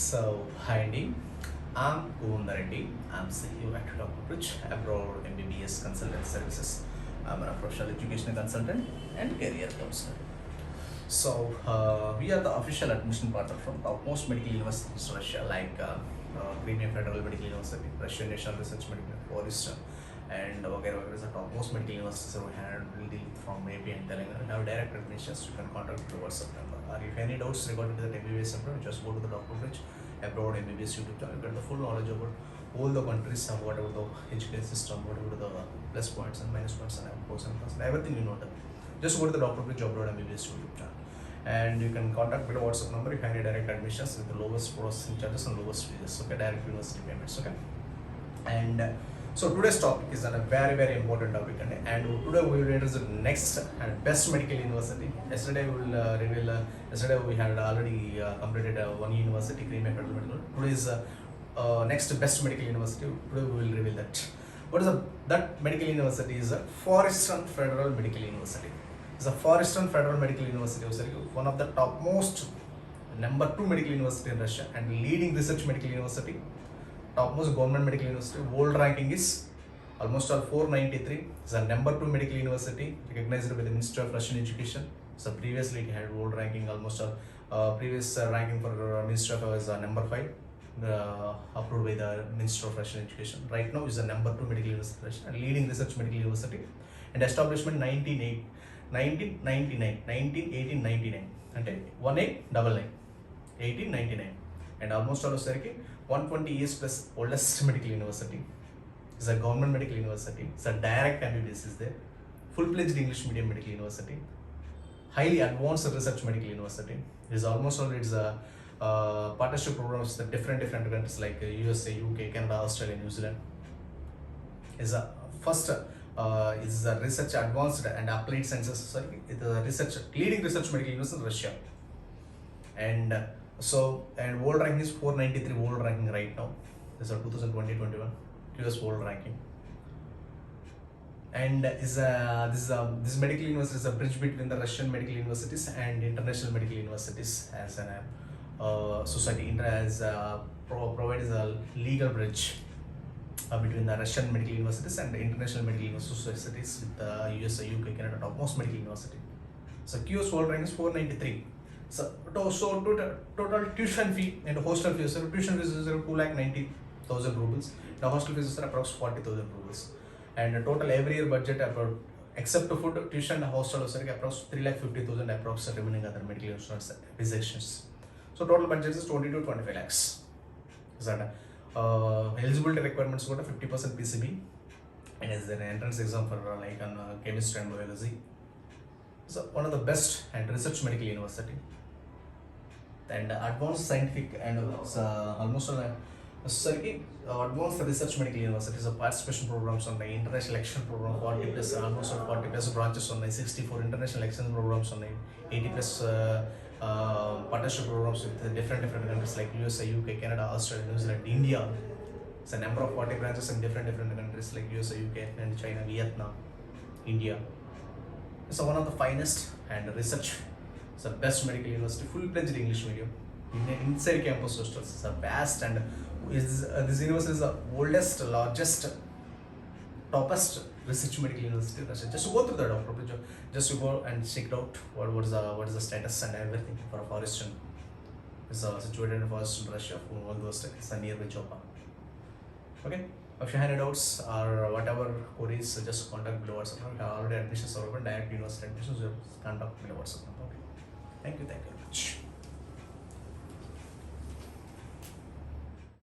Hi Andy, I'm Govindra Reddy. I'm CEO at Dr. Bridge, Abroad MBBS Consultant Services. I'm a professional educational consultant and career counselor. We are the official admission partner from topmost medical universities in Russia, like Premium Federal Medical University, Russian National Research Medical Forest, and Vagera is the topmost medical universities we had really from AP and Telangana. We have direct admissions. You can contact the WhatsApp number. Or if any doubts regarding to the MBBS center, just go to the Dr. Bridge Abroad MBBS YouTube channel. You get the full knowledge about all the countries, whatever the education system, whatever the plus points and minus points and pros and cons, and everything you know that. Just go to the Dr. Bridge Abroad MBBS YouTube channel. And you can contact me the WhatsApp number if you have any direct admissions with the lowest processing charges and lowest fees. Okay, direct university payments. Okay, and so today's topic is a very important topic, and today we will introduce the next and best medical university. Yesterday we will reveal. Yesterday we had already completed one university, Creamy Federal Medical. Today is next best medical university. Today we will reveal that. What is that medical university? Is a Forestern Federal Medical University. It's a Forestern Federal Medical University, one of the topmost number 2 medical university in Russia and leading research medical university, topmost government medical university. World ranking is almost all 493. It's a number 2 medical university recognized by the Ministry of Russian Education. So previously it had world ranking almost all. Previous ranking for Ministry of was number 5. Approved by the Minister of Russian Education. Right now is the number 2 medical university in Russia and leading research medical university, and establishment 1999 అంటే 1899 and almost all వచ్చేసరికి 120 years plus oldest medical university. It's a government medical university. It's a direct MBBS is there, full-fledged English medium medical university, highly advanced research medical university. It is almost all it's a partnership programs with different countries like USA, UK, Canada, Australia, New Zealand. Is a first is a research advanced and applied sciences. Sorry, it's a research leading research medical university in Russia. And and world ranking is 493 world ranking right now. This is 2020-21 US world ranking. And this medical university is a bridge between the Russian medical universities and international medical universities as an society. Provides a legal bridge between the Russian medical universities and the international medical societies with the USA, UK, Canada topmost medical university. So QS world rank is 493. So total tuition fee and hostel fees. So tuition fees is 2,90,000 rubles. The hostel fees is approximately 40,000 rubles. And the total every year budget about except food, tuition, hostel is approximately 3,50,000 approximately remaining other medical insurance rejections. So total budget is 20 to 25 lakhs. Is that eligibility requirements got a 50% PCB, and is an entrance exam for like on chemistry and biology. So one of the best and research medical university and advanced scientific and almost advanced research medical universities. So participation programs on the international election program 40 plus almost 40 plus branches on the 64 international election programs on the 80 plus partnership programs with different countries like USA, UK, Canada, Australia, New Zealand, India. It's a number of 40 branches in different countries like USA, UK, and China, Vietnam, India. It's one of the finest and research. It's the best medical university, full-fledged English medium. Inside campus hostels. It's a vast and this university is the oldest, largest, toppest research medical university in Russia. Just go through the Dr. Bridge. Just go and check out what is the status and everything for a Forestern. It's situated in Forestern, Russia. All those things. It's nearby Chopa. Okay. If you have any doubts or whatever queries, just contact below WhatsApp. We have already admissions are open. Direct university admissions, contact below WhatsApp. Okay. Thank you very much.